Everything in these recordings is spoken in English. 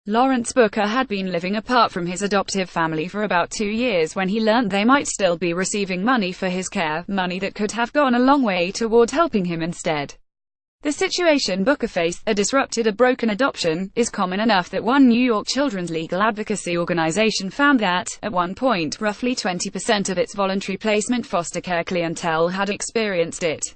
Lawrence Booker had been living apart from his adoptive family for about 2 years when he learned they might still be receiving money for his care, money that could have gone a long way toward helping him instead. The situation Booker faced, a broken adoption, is common enough that one New York children's legal advocacy organization found that, at one point, roughly 20% of its voluntary placement foster care clientele had experienced it.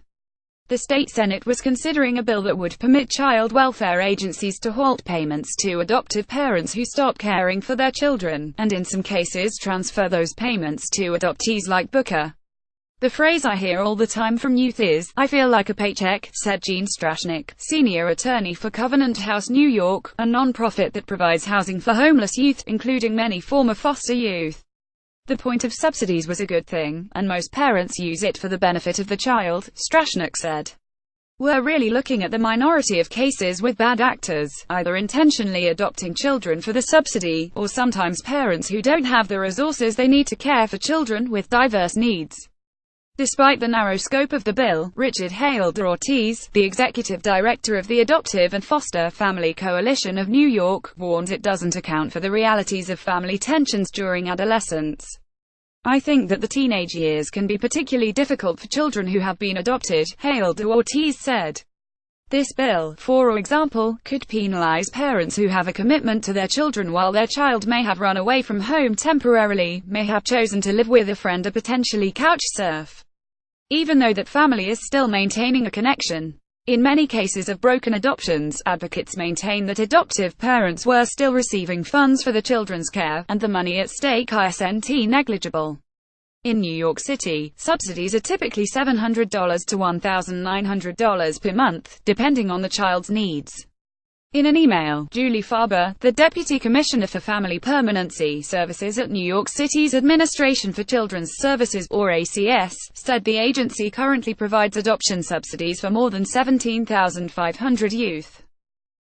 The state Senate was considering a bill that would permit child welfare agencies to halt payments to adoptive parents who stop caring for their children, and in some cases transfer those payments to adoptees like Booker. The phrase I hear all the time from youth is, "I feel like a paycheck," said Gene Strashnik, senior attorney for Covenant House New York, a non-profit that provides housing for homeless youth, including many former foster youth. The point of subsidies was a good thing, and most parents use it for the benefit of the child, Strashnik said. We're really looking at the minority of cases with bad actors, either intentionally adopting children for the subsidy, or sometimes parents who don't have the resources they need to care for children with diverse needs. Despite the narrow scope of the bill, Richard Hale de Ortiz, the executive director of the Adoptive and Foster Family Coalition of New York, warns it doesn't account for the realities of family tensions during adolescence. "I think that the teenage years can be particularly difficult for children who have been adopted," Hale de Ortiz said. This bill, for example, could penalize parents who have a commitment to their children while their child may have run away from home temporarily, may have chosen to live with a friend or potentially couch surf, even though that family is still maintaining a connection. In many cases of broken adoptions, advocates maintain that adoptive parents were still receiving funds for the children's care, and the money at stake isn't negligible. In New York City, subsidies are typically $700 to $1,900 per month, depending on the child's needs. In an email, Julie Farber, the Deputy Commissioner for Family Permanency Services at New York City's Administration for Children's Services, or ACS, said the agency currently provides adoption subsidies for more than 17,500 youth.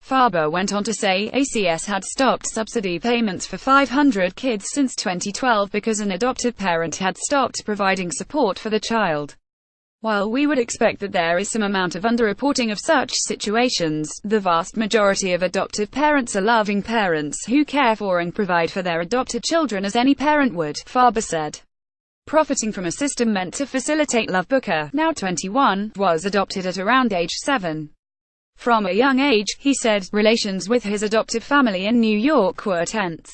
Farber went on to say ACS had stopped subsidy payments for 500 kids since 2012 because an adoptive parent had stopped providing support for the child. While we would expect that there is some amount of underreporting of such situations, the vast majority of adoptive parents are loving parents who care for and provide for their adopted children as any parent would, Farber said. Profiting from a system meant to facilitate love, Booker, now 21, was adopted at around age 7. From a young age, he said, relations with his adoptive family in New York were tense.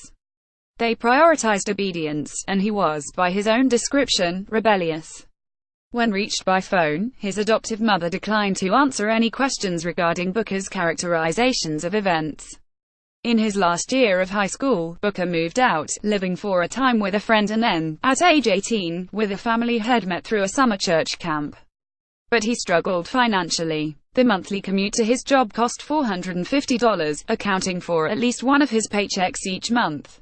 They prioritized obedience, and he was, by his own description, rebellious. When reached by phone, his adoptive mother declined to answer any questions regarding Booker's characterizations of events. In his last year of high school, Booker moved out, living for a time with a friend and then, at age 18, with a family he'd met through a summer church camp. But he struggled financially. The monthly commute to his job cost $450, accounting for at least one of his paychecks each month.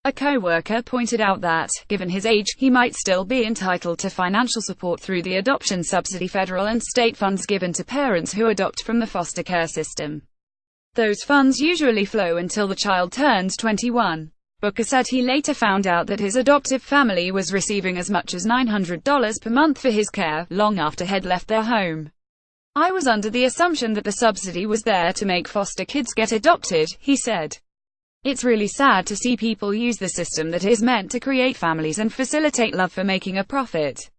A co-worker pointed out that, given his age, he might still be entitled to financial support through the adoption subsidy, federal and state funds given to parents who adopt from the foster care system. Those funds usually flow until the child turns 21. Booker said he later found out that his adoptive family was receiving as much as $900 per month for his care, long after he'd left their home. "I was under the assumption that the subsidy was there to make foster kids get adopted," he said. "It's really sad to see people use the system that is meant to create families and facilitate love for making a profit.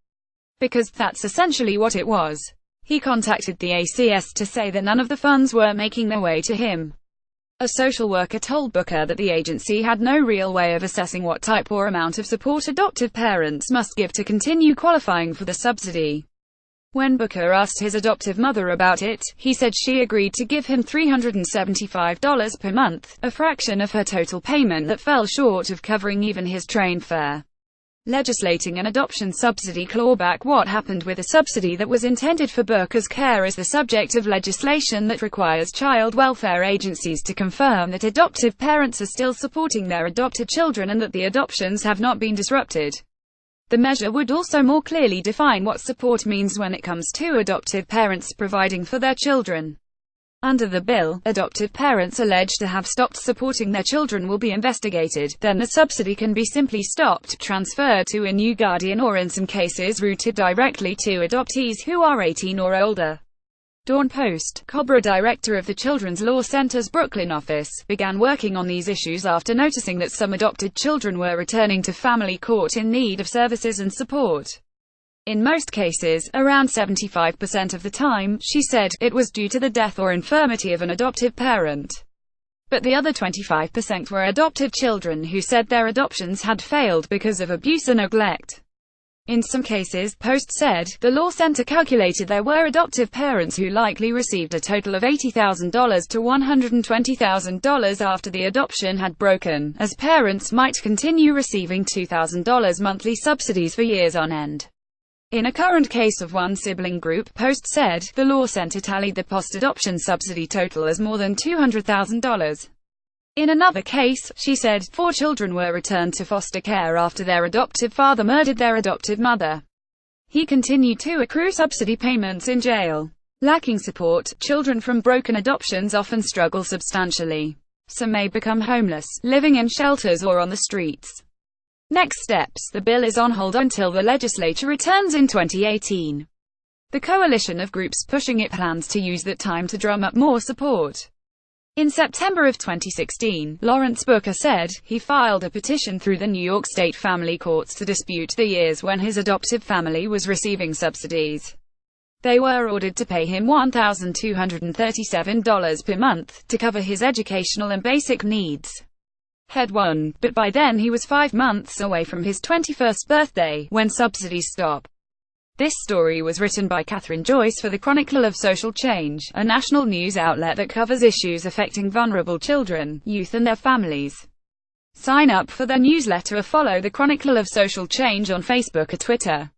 Because that's essentially what it was." He contacted the ACS to say that none of the funds were making their way to him. A social worker told Booker that the agency had no real way of assessing what type or amount of support adoptive parents must give to continue qualifying for the subsidy. When Booker asked his adoptive mother about it, he said she agreed to give him $375 per month, a fraction of her total payment that fell short of covering even his train fare. Legislating an adoption subsidy clawback. What happened with a subsidy that was intended for Booker's care is the subject of legislation that requires child welfare agencies to confirm that adoptive parents are still supporting their adopted children and that the adoptions have not been disrupted. The measure would also more clearly define what support means when it comes to adoptive parents providing for their children. Under the bill, adoptive parents alleged to have stopped supporting their children will be investigated, then the subsidy can be simply stopped, transferred to a new guardian or in some cases routed directly to adoptees who are 18 or older. Dawn Post, Cobra director of the Children's Law Center's Brooklyn office, began working on these issues after noticing that some adopted children were returning to family court in need of services and support. In most cases, around 75% of the time, she said, it was due to the death or infirmity of an adoptive parent. But the other 25% were adopted children who said their adoptions had failed because of abuse or neglect. In some cases, Post said, the law center calculated there were adoptive parents who likely received a total of $80,000 to $120,000 after the adoption had broken, as parents might continue receiving $2,000 monthly subsidies for years on end. In a current case of one sibling group, Post said, the law center tallied the post-adoption subsidy total as more than $200,000. In another case, she said, 4 children were returned to foster care after their adoptive father murdered their adoptive mother. He continued to accrue subsidy payments in jail. Lacking support, children from broken adoptions often struggle substantially. Some may become homeless, living in shelters or on the streets. Next steps. The bill is on hold until the legislature returns in 2018. The coalition of groups pushing it plans to use that time to drum up more support. In September of 2016, Lawrence Booker said, he filed a petition through the New York State Family Courts to dispute the years when his adoptive family was receiving subsidies. They were ordered to pay him $1,237 per month, to cover his educational and basic needs. Head 1. But by then he was 5 months away from his 21st birthday, when subsidies stop. This story was written by Catherine Joyce for the Chronicle of Social Change, a national news outlet that covers issues affecting vulnerable children, youth and their families. Sign up for their newsletter or follow the Chronicle of Social Change on Facebook or Twitter.